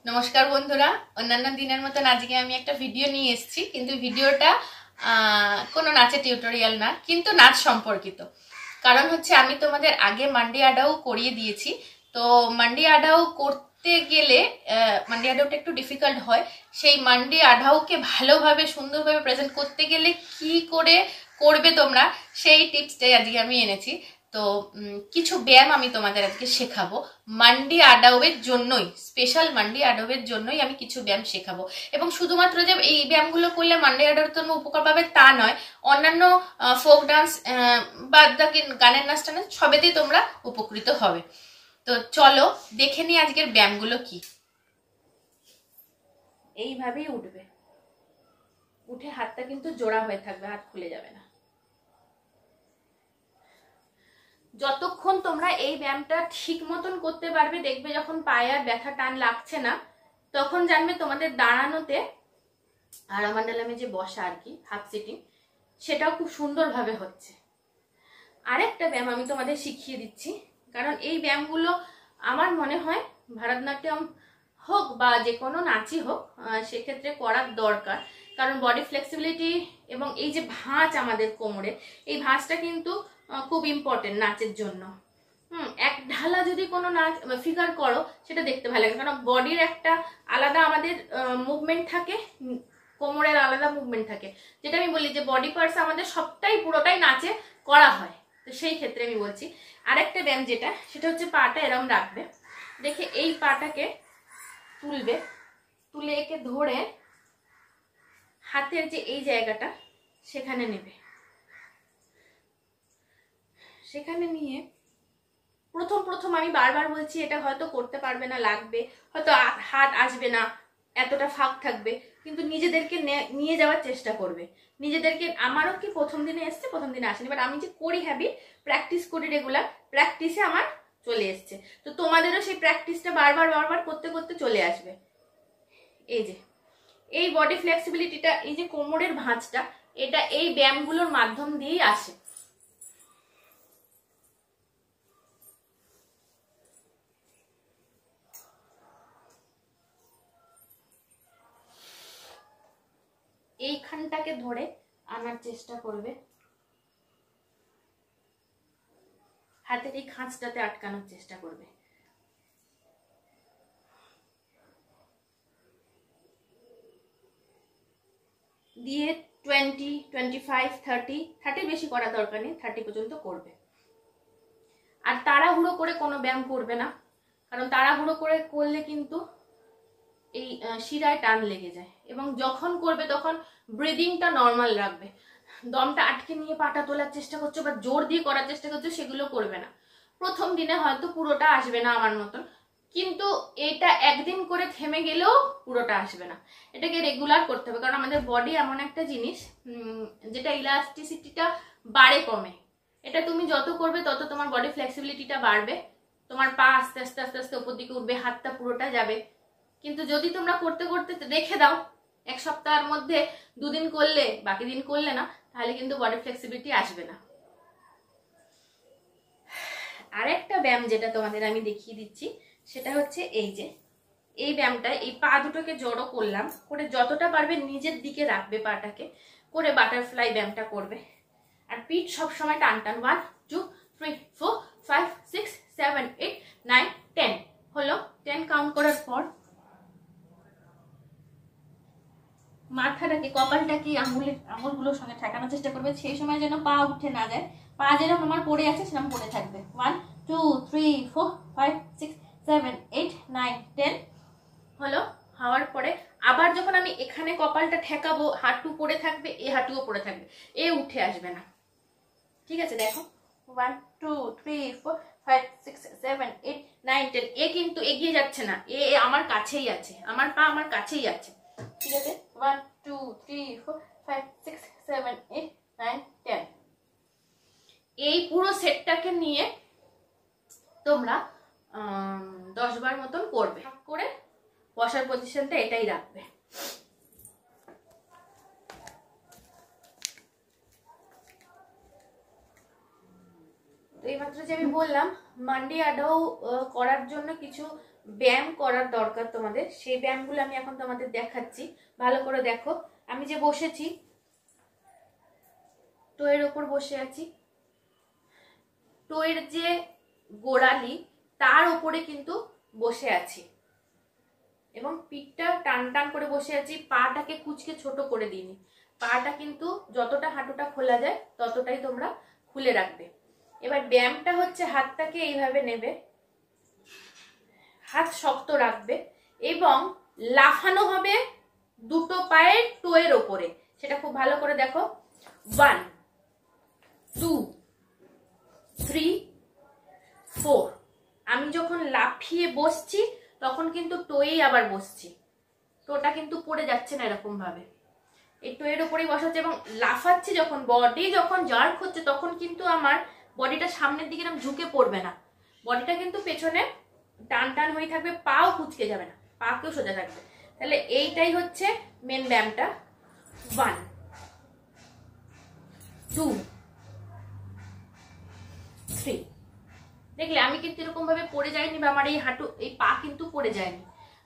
নমস্কার বন্ধুরা, অন্যান্য দিনের মতন আজকে আমি একটা ভিডিও নিয়ে এসেছি, কিন্তু ভিডিওটা কোনো নাচের টিউটোরিয়াল না, কিন্তু নাচ সম্পর্কিত। কারণ হচ্ছে আমি তোমাদের আগে মান্ডি আডাও করিয়ে দিয়েছি। তো মান্ডি আডাও করতে গেলে মান্ডি আডাওটা একটু ডিফিকাল্ট হয়। সেই মান্ডি আডাওকে ভালোভাবে সুন্দরভাবে প্রেজেন্ট করতে গেলে কি করে করবে তোমরা, সেই টিপসটাই আজকে আমি এনেছি। তো কিছু ব্যায়াম আমি তোমাদের আজকে শেখাবো মান্ডি আডাওয়ের জন্যই, স্পেশাল মান্ডি আডাওয়ের জন্যই আমি কিছু ব্যায়াম শেখাবো। এবং শুধুমাত্র যে এই ব্যায়ামগুলো করলে মান্ডি আডাওয়ের জন্য উপকার পাবে তা নয়, অন্যান্য ফোক ডান্স বা গানের নাচ টানে সবেতেই তোমরা উপকৃত হবে। তো চলো দেখে নিই আজকের ব্যায়ামগুলো কি। এইভাবেই উঠবে, উঠে হাতটা কিন্তু জোড়া হয়ে থাকবে, হাত খুলে যাবে না। যতক্ষণ তোমরা এই ব্যায়ামটা ঠিক মতন করতে পারবে, দেখবে যখন পায়ে আর ব্যথা টান লাগছে না, তখন জানবে তোমাদের দাঁড়ানোতে আরামান্ডালামে যে বসা আর কি, হাফ সিটিং, সেটাও খুব সুন্দরভাবে হচ্ছে। আরেকটা ব্যায়াম আমি তোমাদের শিখিয়ে দিচ্ছি, কারণ এই ব্যায়ামগুলো আমার মনে হয় ভারতনাট্যম হোক বা যে কোনো নাচই হোক সেক্ষেত্রে করার দরকার। কারণ বডি ফ্লেক্সিবিলিটি এবং এই যে ভাঁজ আমাদের কোমরে, এই ভাঁজটা কিন্তু খুব ইম্পর্টেন্ট নাচের জন্য। এক ঢালা যদি কোনো নাচ ফিগার করো, সেটা দেখতে ভালো লাগে, কারণ বডির একটা আলাদা আমাদের মুভমেন্ট থাকে, কোমরের আলাদা মুভমেন্ট থাকে। যেটা আমি বলি যে বডি পার্টস আমাদের সবটাই পুরোটাই নাচে করা হয়। তো সেই ক্ষেত্রে আমি বলছি আরেকটা ব্যায়াম যেটা, সেটা হচ্ছে পাটা এরম রাখবে, দেখে এই পাটাকে তুলবে, তুলে একে ধরে হাতের যে এই জায়গাটা সেখানে নেবে। সেখানে নিয়ে প্রথম আমি বারবার বলছি, এটা হয়তো করতে পারবে না, লাগবে হয়তো, হাত আসবে না, এতটা ফাঁক থাকবে, কিন্তু নিজেদেরকে নিয়ে যাওয়ার চেষ্টা করবে। নিজেদেরকে, আমারও কি প্রথম দিনে এসছে, প্রথম দিনে আসেনি, বাট আমি যে করি হ্যাবিট, প্র্যাকটিস করি রেগুলার, প্র্যাকটিসে আমার চলে এসছে। তো তোমাদেরও সেই প্র্যাকটিসটা বারবার করতে করতে চলে আসবে। এই যে এই বডি ফ্লেক্সিবিলিটিটা, এই যে কোমরের ভাঁজটা, এটা এই ব্যায়ামগুলোর মাধ্যম দিয়েই আসে। এইখানটাকে ধরে আনার চেষ্টা করবে, হাতের এই খাঁজটাতে আটকানোর চেষ্টা করবে। দিয়ে 20, 25, 30 বেশি করা দরকার নেই, 30 পর্যন্ত করবে। আর তাড়াহুড়ো করে কোনো ব্যায়াম করবে না, কারণ তাড়াহুড়ো করে করলে কিন্তু এই শিরায় টান লেগে যায়। এবং যখন করবে তখন ব্রিদিংটা নর্মাল রাখবে। দমটা আটকে নিয়ে পাটা তোলার চেষ্টা করছো বা জোর দিয়ে করার চেষ্টা করছো, সেগুলো করবে না। প্রথম দিনে হয়তো পুরোটা আসবে না আমার মতন, কিন্তু এটা একদিন করে থেমে গেলেও পুরোটা আসবে না। এটাকে রেগুলার করতে হবে, কারণ আমাদের বডি এমন একটা জিনিস যেটা ইলাস্টিসিটিটা বাড়ে কমে। এটা তুমি যত করবে তত তোমার বডি ফ্লেক্সিবিলিটিটা বাড়বে, তোমার পা আস্তে আস্তে আস্তে আস্তে উপর দিকে উঠবে, হাতটা পুরোটা যাবে। কিন্তু যদি তোমরা করতে করতে রেখে দাও, এক সপ্তাহের মধ্যে 2 দিন করলে, বাকি দিন করলে না, তাহলে কিন্তু বডি ফ্লেক্সিবিলিটি আসবে না। আরেকটা ব্যায়াম যেটা তোমাদের আমি দেখিয়ে দিচ্ছি, সেটা হচ্ছে এই যে এই ব্যায়ামটা, এই পা দুটোকে জড়ো করলাম, করে যতটা পারবে নিজের দিকে রাখবে পাটাকে, করে বাটারফ্লাই ব্যায়ামটা করবে। আর পিঠ সবসময় টান টান। 1, 2, 3, 4, 5, 6, 7, 8, 9, 10 হলো। 10 কাউন্ট করার পর মাথাটাকে, কপালটাকে আঙুলগুলোর সঙ্গে ঠেকানোর চেষ্টা করবে, সেই সময় যেন পা উঠে না যায়। পা যেরকম আমার পড়ে আছে সেরকম পড়ে থাকবে। 1, 2, 3, 4, 5, 6, 7, 8, 9, 10 হলো। হওয়ার পরে আবার যখন আমি এখানে কপালটা ঠেকাবো, হাঁটু পড়ে থাকবে, এ হাঁটুও পড়ে থাকবে, এ উঠে আসবে না। ঠিক আছে, দেখো 1, 2, 3, 4, 5, 6, 7, 8, 9, 10 এ কিন্তু এগিয়ে যাচ্ছে না, এ আমার কাছেই আছে, আমার পা আমার কাছেই আছে। ঠিক আছে, 1, 2, 3, 4, 5, 6, 7, 8, 9, 10 এই পুরো সেটটাকে নিয়ে তোমরা 10 বার মতন করবে। করে বসার পজিশনটা এটাই রাখবে। তো এইমাত্র যে আমি বললাম মান্ডি আডাও করার জন্য কিছু ব্যায়াম করার দরকার তোমাদের, সেই ব্যায়ামগুলো আমি এখন তোমাদের দেখাচ্ছি। ভালো করে দেখো, আমি যে বসেছি টোয়ের ওপর বসে আছি, টোয়ের যে গোড়ালি তার উপরে কিন্তু বসে আছি এবং পিঠটা টান টান করে বসে আছি, পাটাকে কুচকে ছোট করে দিইনি। পাটা কিন্তু যতটা হাঁটুটা খোলা যায় ততটাই তোমরা খুলে রাখবে। এবার ব্যায়ামটা হচ্ছে হাতটাকে এইভাবে নেবে, হাত শক্ত রাখবে এবং লাফানো হবে দুটো পায়ের টোয়ের ওপরে। সেটা খুব ভালো করে দেখো। 1 2 3 4। আমি যখন লাফিয়ে বসছি তখন কিন্তু টোয়েই আবার বসছি, টোটা কিন্তু পড়ে যাচ্ছে না এরকম ভাবে, এই টোয়ের ওপরেই বসাচ্ছে এবং লাফাচ্ছি যখন, বডি যখন জার্ক হচ্ছে তখন কিন্তু আমার বডিটা সামনের দিকে এরকম ঝুঁকে পড়বে না, বডিটা কিন্তু পেছনে টান টান হয়ে থাকবে, পাও কুচকে যাবে না, পা কেও সোজা থাকবে। তাহলে এইটাই হচ্ছে মেন ব্যায়ামটা। 1 2 3। দেখলে আমি কিন্তু এরকম ভাবে পড়ে যাইনি বা আমার এই হাঁটু এই পা কিন্তু পড়ে যায়নি,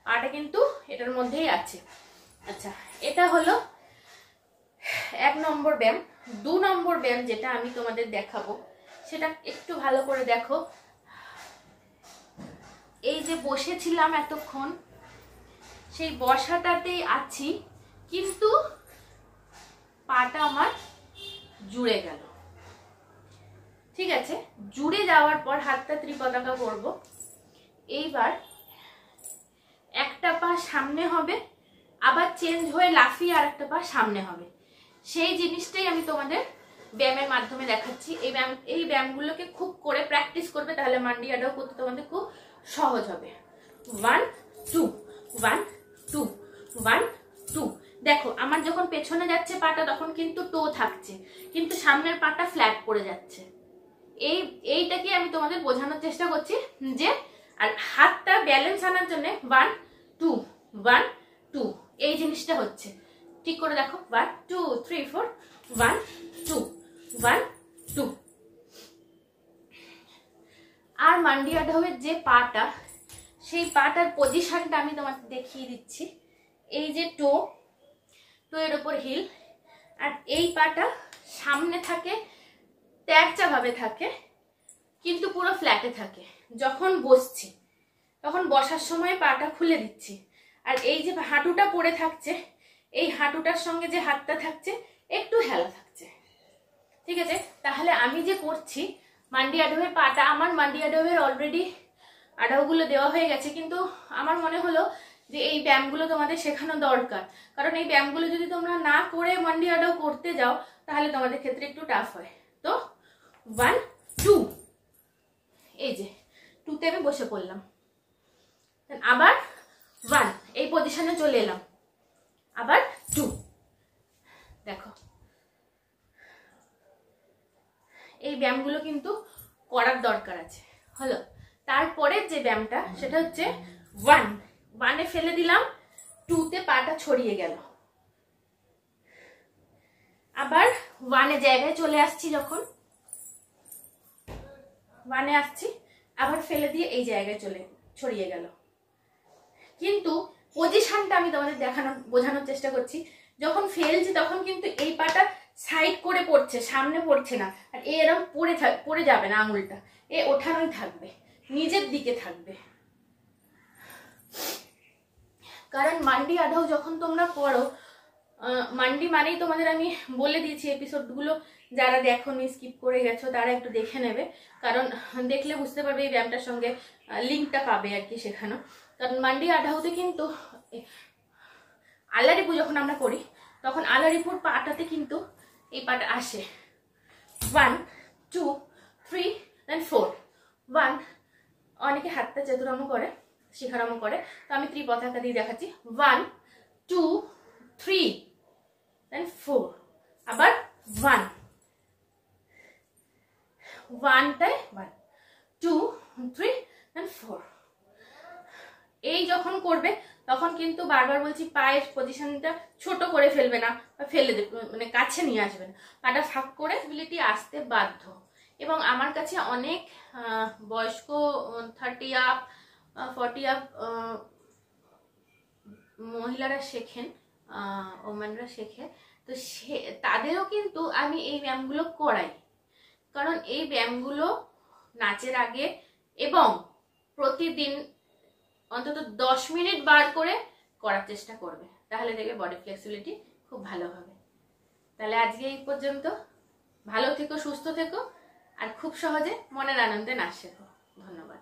পাটা কিন্তু এটার মধ্যেই আছে। আচ্ছা, এটা হলো 1 নম্বর ব্যায়াম। 2 নম্বর ব্যায়াম যেটা আমি তোমাদের দেখাবো সেটা একটু ভালো করে দেখো। এই যে বসেছিলাম এতক্ষণ, সেই বসাটাতেই আছি, কিন্তু পাটা আমার জুড়ে গেল। ঠিক আছে, জুড়ে যাওয়ার পর হাতটা ত্রিপতাকা করব। এইবার একটা পা সামনে হবে, আবার চেঞ্জ হয়ে লাফিয়ে আর একটা পা সামনে হবে। সেই জিনিসটাই আমি তোমাদের ব্যায়ামের মাধ্যমে দেখাচ্ছি। এই ব্যায়ামগুলোকে খুব করে প্র্যাকটিস করবে, তাহলে মান্ডিয়াটাও করতে তোমাদের খুব সহজ হবে। 1 2 1 2 1 2। দেখো আমার যখন পেছনে যাচ্ছে পাটা তখন কিন্তু টো থাকছে, কিন্তু সামনের পাটা ফ্ল্যাট পড়ে যাচ্ছে। এইটাকে আমি তোমাদের বোঝানোর চেষ্টা করছি যে, আর হাতটা ব্যালেন্স আনার জন্য 1 2 1 2 এই জিনিসটা হচ্ছে। ঠিক করে দেখো, 1 2 3 4 1 2 1 2। আর মান্ডিয়া ঢাউয়ের যে পাটা, সেই পাটার পজিশনটা আমি তোমাকে দেখিয়ে দিচ্ছি। এই যে টো এর উপর হিল, আর এই পাটা সামনে থাকে, ট্যাগচা ভাবে থাকে, কিন্তু পুরো ফ্ল্যাটে থাকে। যখন বসছি তখন বসার সময় পাটা খুলে দিচ্ছি, আর এই যে হাঁটুটা পড়ে থাকছে, এই হাঁটুটার সঙ্গে যে হাতটা থাকছে একটু হেলা থাকছে। ঠিক আছে, তাহলে আমি যে করছি মান্ডি আঢাউয়ের পাটা, আমার মান্ডি আঢাউয়ের অলরেডি আঢাউগুলো দেওয়া হয়ে গেছে, কিন্তু আমার মনে হলো যে এই ব্যায়ামগুলো তোমাদের শেখানো দরকার। কারণ এই ব্যায়ামগুলো যদি তোমরা না করে মান্ডি আঢাউ করতে যাও তাহলে তোমাদের ক্ষেত্রে একটু টাফ হয়। তো 1 2, এই যে 2তে আমি বসে পড়লাম, আবার 1 এই পজিশনে চলে এলাম, আবার 2। দেখো এই ব্যায়ামগুলো কিন্তু করার দরকার আছে। হলো, তারপরে যে ব্যায়ামটা সেটা হচ্ছে 1 ফেলে দিলাম, 2তে পাটা ছড়িয়ে গেল, আবার 1 জায়গায় চলে আসছি, যখন 1 আসছি আবার ফেলে দিয়ে এই জায়গায় ছড়িয়ে গেল। কিন্তু পজিশনটা আমি তোমাদের বোঝানোর চেষ্টা করছি। যখন ফেলছি তখন কিন্তু এই পাটা সাইড করে পড়ছে, সামনে পড়ছে না, আর এরকম পড়ে যাবে না, আঙুলটা ওঠানোই থাকবে, নিজের দিকে থাকবে। কারণ মান্ডি আঢাউ যখন তোমরা পড়ো, মান্ডি মানেই তোমাদের আমি বলে দিয়েছি, এপিসোডগুলো যারা দেখোনি, স্কিপ করে গেছো তারা একটু দেখে নেবে, কারণ দেখলে বুঝতে পারবে, এই ব্যায়ামটার সঙ্গে লিঙ্কটা পাবে আর কি শেখানো। কারণ মান্ডি আঢাউতে কিন্তু আলারিপু যখন আমরা করি তখন আলারিপুর পাটাতে কিন্তু এই পাটা আসে। 1 2 3 দেন 4 1। অনেকে হাতটা চতুরঙ্গ করে, শিখারঙ্গ করে, তো আমি ত্রিপতাকা দিয়ে দেখাচ্ছি। 1 2 3 দেন 4, আবার 1 1টায় 1 2 3 দেন 4। এই যখন করবে তখন কিন্তু বারবার বলছি পায়ের পজিশনটা ছোট করে ফেলবে না, ফেলে দেবে, মানে কাছে নিয়ে আসবে না, পাটা ফাঁক করে ফ্লেক্সিবিলিটি আসতে বাধ্য। এবং আমার কাছে অনেক বয়স্ক 30 আপ 40 আপ মহিলারা শেখেন, ওমেনরা শেখে, তো তাদেরও কিন্তু আমি এই ব্যায়ামগুলো করাই। কারণ এই ব্যায়ামগুলো নাচের আগে এবং প্রতিদিন অন্তত 10 মিনিট বার করে করার চেষ্টা করবে, তাহলে দেখবে বডি ফ্লেক্সিবিলিটি খুব ভালো হবে। তাহলে আজকে এই পর্যন্ত। ভালো থেকো, সুস্থ থেকো, আর খুব সহজে মনের আনন্দে নাচ শেখো। ধন্যবাদ।